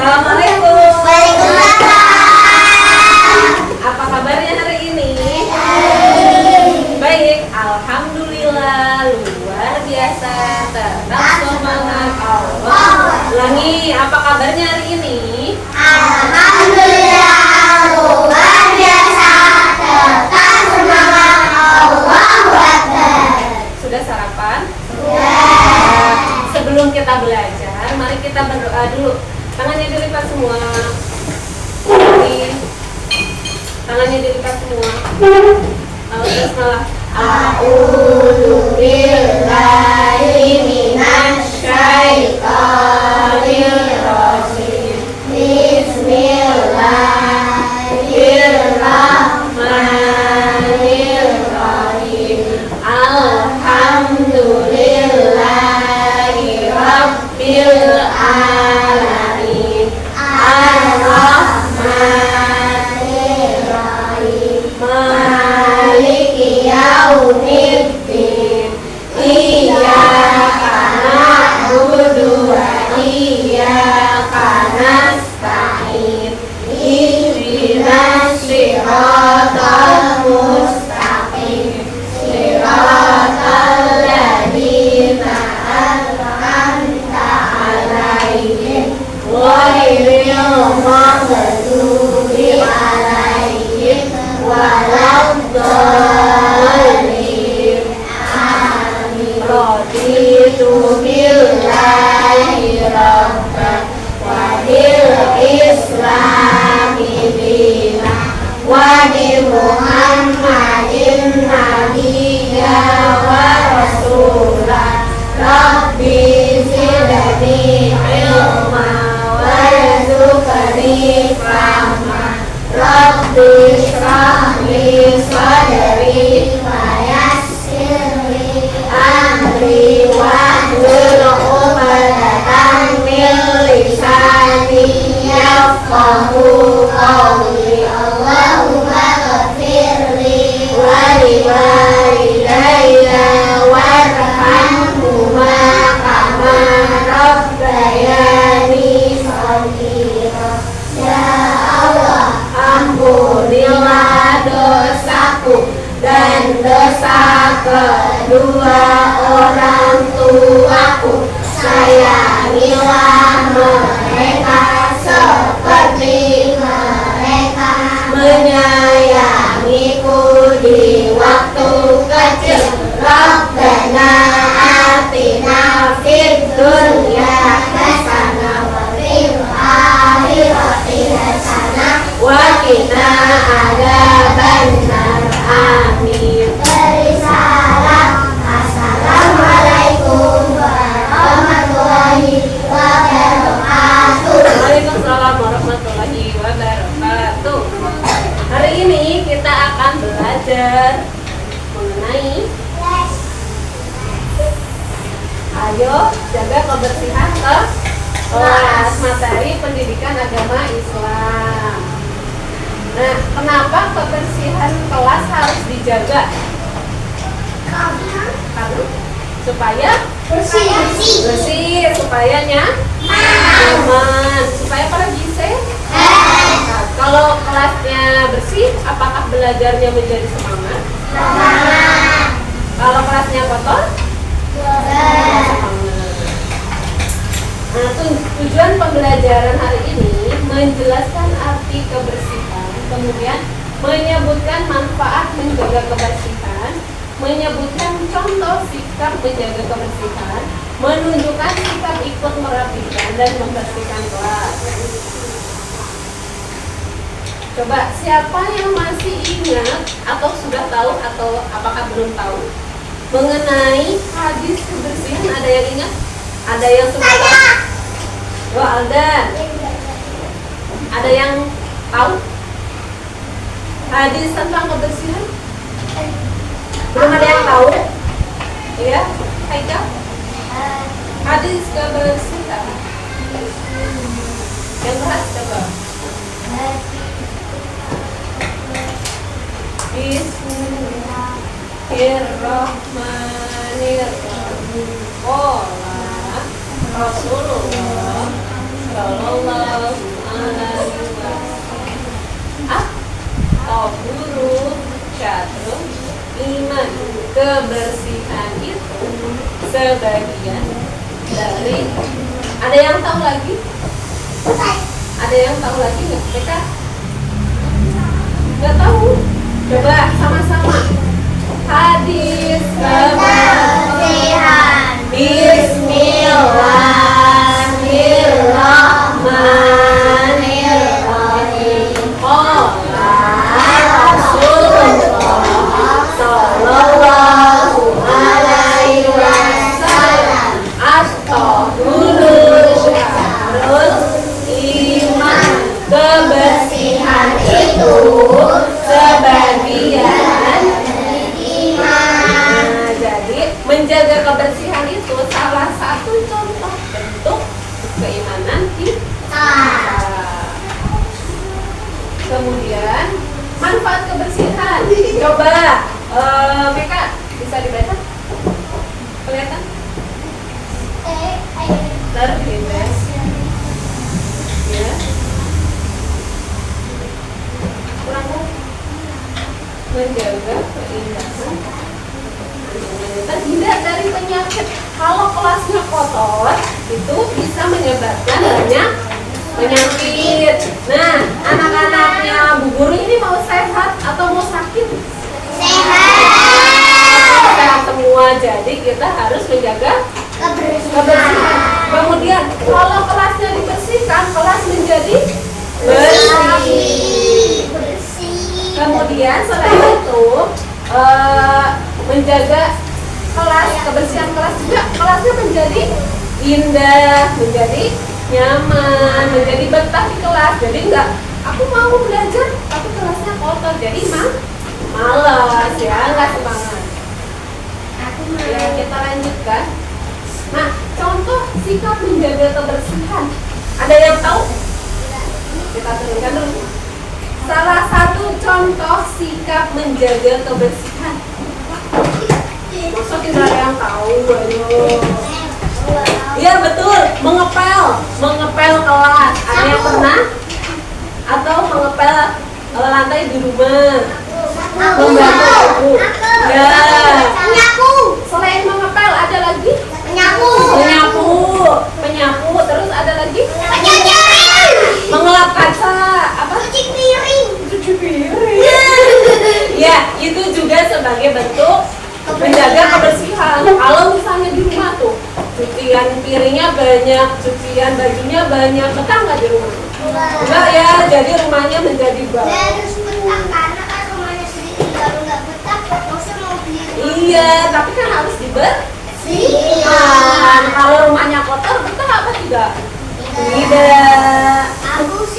Assalamualaikum. Waalaikumsalam. Apa kabarnya hari ini? Baik, alhamdulillah, luar biasa. Tetap semangat Allah. Ulangi, apa kabarnya hari ini? Alhamdulillah, luar biasa. Tetap semangat. Allahu Akbar. Sudah sarapan? Sudah. Sebelum kita belajar, mari kita berdoa dulu. Tangannya dilipat semua. Tangannya dilipat semua. Terus malah. A'udzu billahi minasy syaithanir rajim. Bismillahirrahmanirrahim. Alhamdulillahi rabbil alamin. Ar-Rahmanir Rahim. Maliki yaumiddin. Iyyaka na'budu wa iyyaka nasta'in. Ihdinas siratal mustaqim. Siratal ladzina an'amta 'alaihim ghairil maghdubi 'alaihim waladdallin. Amin. Raditu billahi rabban wa bil islami dinan wa bi Muhammadin nabiyya wa rasulah. Rabbi zidni ilma warzuqni fahma. Rabbi shrah li sadri wa yassir li amri wahlul 'uqdatam min lisani yafqahu qawli. Allahumma ighfir li wa li walidayya warhamhuma kama rabbayani shaghira. Ya Allah, ampunilah dosaku dan dosa kedua orang tuaku. Sayangilah mereka seperti mereka menyayangiku di waktu kecil. Rabbana atina fid dunya hasanah wa fil akhirati hasanah wa qina adzabannar. Amin. Beri salam. Assalamualaikum warahmatullahi wabarakatuh. Waalaikumsalam warahmatullahi wabarakatuh. Hari ini kita akan belajar mengenai ayo jaga kebersihan kelas, materi pendidikan agama Islam. Nah, kenapa kebersihan kelas harus dijaga? Karena supaya bersih, supaya nyaman, supaya para sehat. Kalau kelasnya bersih, apakah belajarnya menjadi semangat? Kalau kelasnya kotor? Nah, tujuan pembelajaran hari ini menjelaskan arti kebersihan, kemudian menyebutkan manfaat menjaga kebersihan, menyebutkan contoh sikap menjaga kebersihan, menunjukkan sikap ikut merapikan dan membersihkan kelas. Coba siapa yang masih ingat atau sudah tahu atau apakah belum tahu mengenai hadis kebersihan? Ada yang ingat? Ada yang sudah tahu? Oh, Aldan. Ada yang tahu hadis tentang kebersihan? Belum ada yang tahu? Iya, Haika? Hadis kebersihan. Yang berat coba. Bismillahirrahmanirrahim. Qala Rasulullah sallallahu kebersihan itu sebagian dari, ada yang tahu lagi? Ada yang tahu lagi nggak? Mereka nggak tahu? Coba sama-sama. Hadis Kebersihan. Bismillahirrahmanirrahim. Qala Rasulullah sallallahu alaihi wasallam, at-tahuru syahrul iman. Kebersihan itu sebagian iman. Nah, jadi menjaga kebersihan itu salah satu contoh bentuk keimanan kita. Kemudian manfaat kebersihan. Coba Meka bisa dibaca? Kelihatan? Taruh di tes. Ya. Kurang menjaga keindahan, terhindar dari penyakit. Kalau kelasnya kotor, itu bisa menyebabkan banyak penyakit. Nah, anak-anaknya Bu Guru ini mau sehat atau mau sakit? Sehat semua. Jadi kita harus menjaga kebersihan. Kemudian kalau kelasnya dibersihkan, kelas menjadi bersih. Kemudian selain itu menjaga kelas, kebersihan kelas juga, kelasnya menjadi indah, menjadi nyaman, menjadi betah di kelas. Jadi enggak, aku mau belajar tapi kelasnya kotor, jadi malas ya, enggak semangat. Ya, kita lanjutkan. Nah, contoh sikap menjaga kebersihan. Ada yang tahu? Kita turunkan dulu. Salah satu contoh sikap menjaga kebersihan. Masa tidak ada yang tahu? Ayo. Iya betul, mengepel kelas. Ada yang pernah? Atau mengepel lantai di rumah? Membantu ibu. Ya. Selain mengepel ada lagi? Penyapu. Terus ada lagi? Mengelap kaca. Apa? Cuci piring. Ya, itu juga sebagai bentuk menjaga kebersihan. Kalau misalnya di rumah tuh cucian piringnya banyak, cucian bajunya banyak, betah nggak di rumah? Enggak ya, jadi rumahnya menjadi bau. Iya, tapi kan harus dibersihkan. Kalau rumahnya kotor, betah apa tidak? Tidak.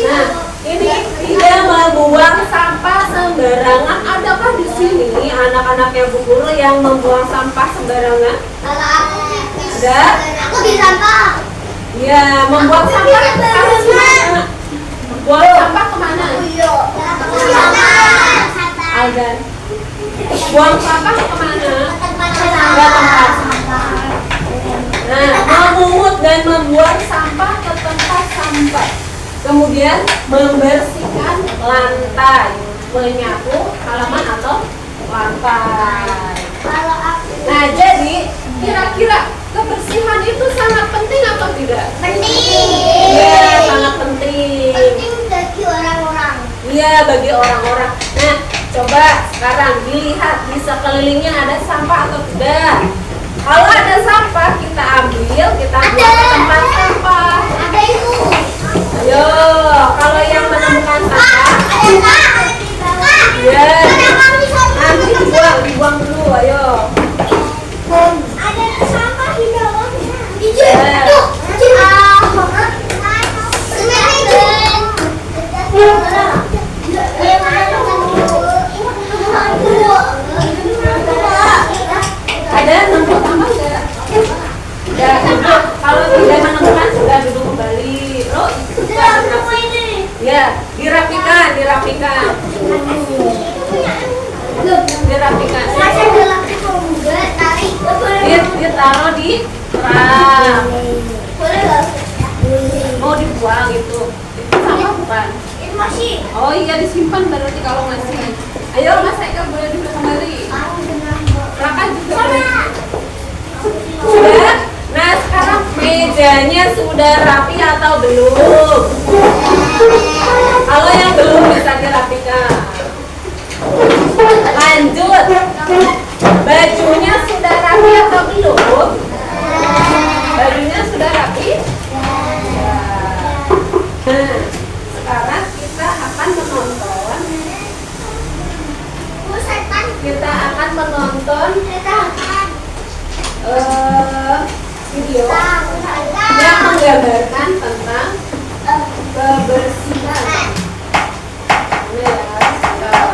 Nah, ini tidak membuang sampah sembarangan. Adakah di sini anak-anaknya Bu Guru yang membuang sampah sembarangan? Ada? Aku di sampah. Ya, membuang sampah harus kemana? Buang sampah kemana? Aldan. Buang sampah kemana? Ke tempat sampah. Nah, memungut dan membuang sampah ke tempat sampah. Kemudian membersihkan lantai, menyapu halaman atau lantai. Nah, jadi kira-kira kebersihan itu sangat penting atau tidak? Penting. Iya, sangat penting. Penting bagi orang-orang. Iya, bagi orang-orang. Nah, coba sekarang dilihat di sekelilingnya ada sampah atau tidak. Kalau ada sampah, kita ambil, kita buang ke tempat sampah. Ada itu. Ayo, kalau yang menemukan sampah, ya, nanti dibuang dulu. Ayo. Ada sampah di bawahnya. Ya. Ada nemu tambah enggak? Ya, kalau tidak menemukan sudah duduk kembali. Lo ya, dirapikan. Ditaruh di rak. Mau dibuang itu sama bukan? Itu masih. Oh iya, disimpan berarti kalau masih. Ayo Mas Eka boleh duduk kembali. Raka Sudah? Nah sekarang mejanya sudah rapi atau belum? Kalau yang belum bisa dirapikan. Lanjut. Bajunya sudah rapi atau belum? Bajunya sudah rapi? Ya. Nah, sekarang kita akan menonton. Kita akan menonton video yang menggambarkan tentang kebersihan. Ini ya, sebentar.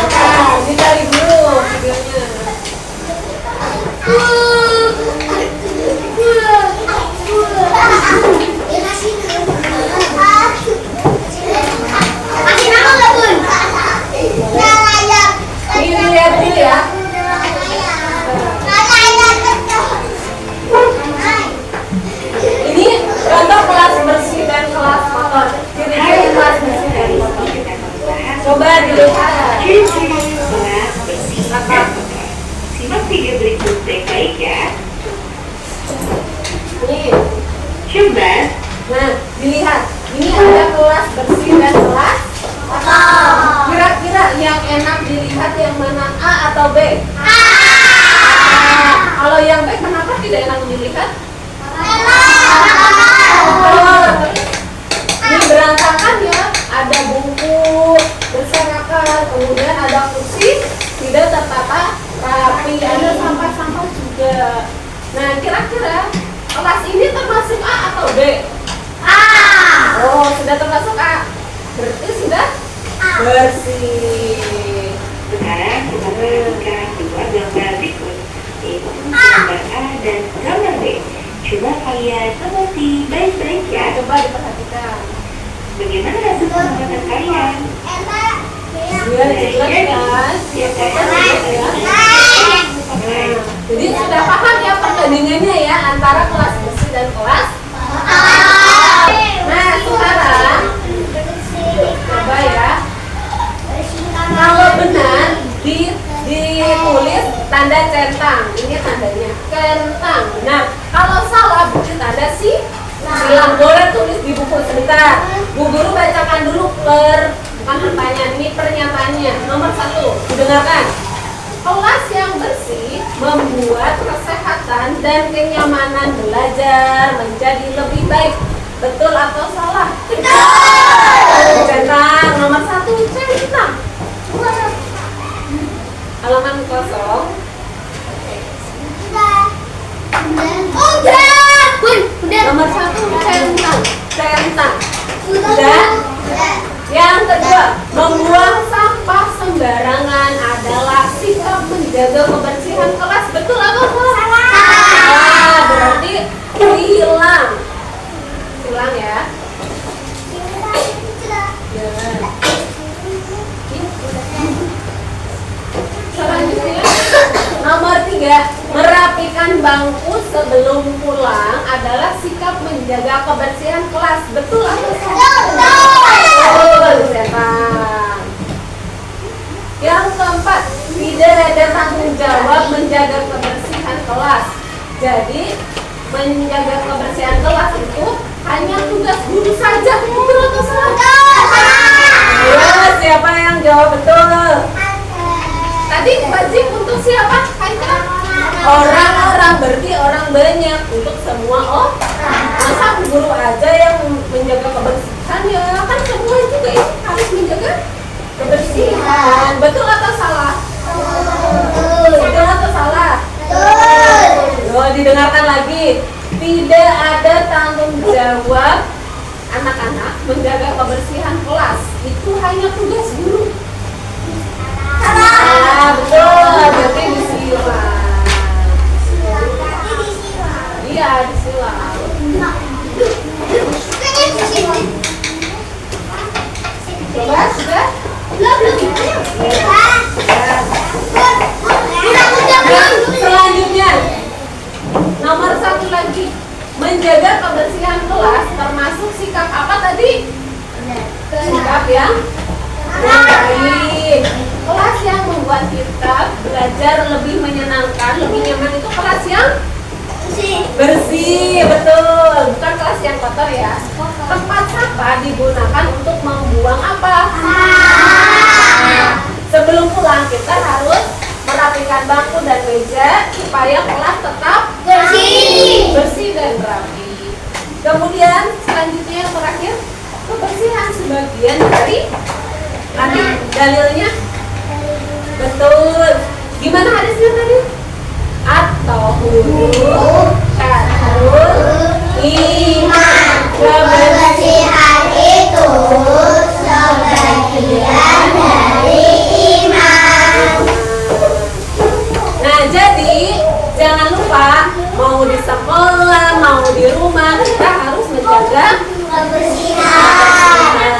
Nah, dicari dulu videonya. Ini lihat dulu ya. Ini contoh kelas bersih dan kelas kotor. Ciri-ciri kelas bersih dan kotor. Coba dilihat. Simak video berikut baik-baik ya. Nih. Coba. Nah, dilihat. Ini ada kelas bersih dan kelas kotor. Kira-kira yang enak dilihat yang mana, A atau B? A. Kalau yang B kenapa tidak enak dilihat? Ini berantakan ya, ada buku berserakan, kemudian ada kursi tidak tertata rapi, ada sampah-sampah juga. Nah, kira-kira kelas ini termasuk A atau B? A. Oh, sudah termasuk A. Berarti sudah bersih. Sekarang kita perhatikan dua gambar berikut, yaitu gambar A dan gambar B. Coba kalian amati baik-baik ya. Coba diperhatikan. Bagaimana hasil pengamatan kalian? Biar jelas kan? Ya, Nah, jadi sudah paham ya perbandingannya ya antara kelas bersih dan kelas kotor. Nah, sekarang coba ya. Kalau benar ditulis tanda centang, ini tandanya centang. Nah, kalau salah beri tanda silang. Boleh tulis di buku sebentar. Bu Guru bacakan dulu bukan pertanyaan, ini pernyataannya. Nomor 1, didengarkan. Kelas yang bersih membuat kesehatan dan kenyamanan belajar menjadi lebih baik. Betul atau salah? Betul. Centang nomor 1, centang. Halaman kosong. Nomor 1, centang. Centang. Sudah? Yang kedua, membuang sampah sembarangan adalah sikap menjaga kebersihan kelas. Betul atau salah? Salah. Berarti hilang. Hilang ya. Selanjutnya, nomor 3, merapikan bangku sebelum pulang adalah sikap menjaga kebersihan kelas. Betul atau salah? Betul. Setan. Yang keempat, tidak ada tanggung jawab menjaga kebersihan kelas. Jadi menjaga kebersihan kelas itu hanya tugas guru saja. Betul atau salah? Ya, siapa yang jawab betul? Tadi wajib untuk siapa? Orang-orang, berarti orang banyak, untuk semua orang. Masa guru aja yang menjaga kebersihan, ya kan semua juga ini harus menjaga kebersihan. Betul atau salah? Betul atau salah? Oh, didengarkan lagi. Tidak ada tanggung jawab anak-anak menjaga kebersihan kelas. Itu hanya tugas guru. Salah. Betul, berarti disilang. Iya, disilang. Coba, sudah? Selanjutnya, nomor 1 lagi, menjaga kebersihan kelas termasuk sikap apa tadi? Sikap yang baik. Kelas yang membuat kita belajar lebih menyenangkan, lebih nyaman itu kelas yang bersih, betul. Bukan kelas yang kotor ya. Tempat sampah digunakan untuk membuang apa? Sebelum pulang kita harus merapikan bangku dan meja supaya kelas tetap bersih dan rapi. Kemudian selanjutnya yang terakhir, kebersihan sebagian dari tadi dalilnya betul. Gimana hadisnya tadi? At-tahuru syatrul iman. Kebersihan itu sebagian dari iman. Nah, jadi jangan lupa mau di sekolah, mau di rumah kita harus menjaga Kebersihan.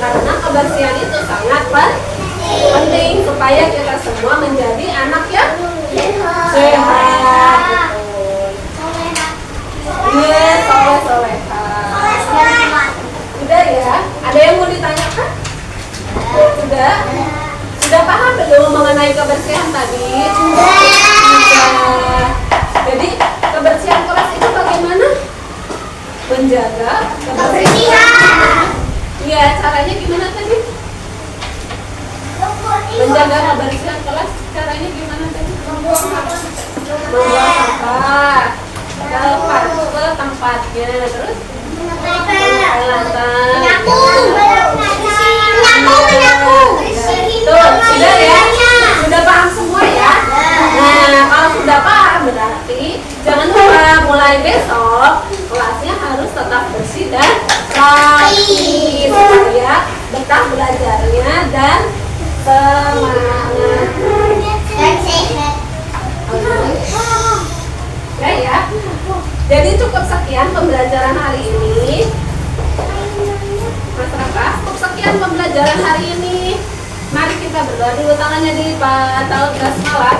karena kebersihan itu sangat penting supaya kita semua menjadi anak yang sehat. Iya, soleha. Sudah ya? Ada yang mau ditanyakan? Sudah? Sudah paham belum mengenai kebersihan tadi? Sudah. Jadi kebersihan kelas itu bagaimana? Menjaga kebersihan. Iya, caranya gimana tadi? Menjaga kebersihan kelas caranya gimana tadi? Membuang sampah ke tempatnya, terus tuh, sudah ya? Sudah paham semua ya? Nah, kalau sudah paham berarti jangan lupa mulai besok kelasnya harus tetap bersih dan rapi supaya betah belajarnya dan semangat. Oke ya. Jadi cukup sekian pembelajaran hari ini. Mas Raka, cukup sekian pembelajaran hari ini. Mari kita berdoa dulu, tangannya di Pak Taut Basmalah.